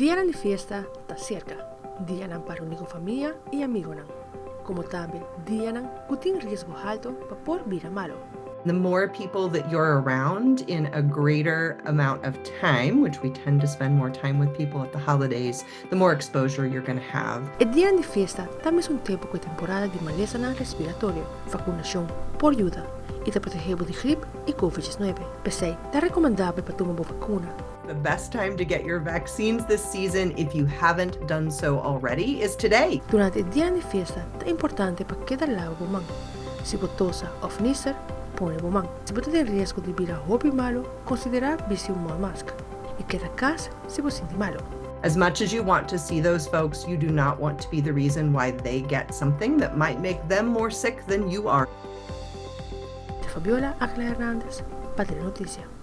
Dianan di Fiesta está cerca. Dianan para unir con familia y amigonan. Como también Dianan que tiene riesgo alto para por bira malo. The more people that you're around in a greater amount of time, which we tend to spend more time with people at the holidays, the more exposure you're going to have. El Dianan di Fiesta también es un tiempo de temporada de maleza respiratoria, vacunación por ayuda y te protege de gripe y COVID-19. Pesei, es recomendable para tomar vacuna. The best time to get your vaccines this season, if you haven't done so already, is today. Durante el Dianan di Fiesta es importante para quedar lado bomán. Si botosa o fnisser, pone bomán. Si botas en riesgo de bira hobby malo, considera vestir una máscara. Y queda casa si vos siente malo. As much as you want to see those folks, you do not want to be the reason why they get something that might make them more sick than you are. Fabiola Angela Hernandez, para Noticia.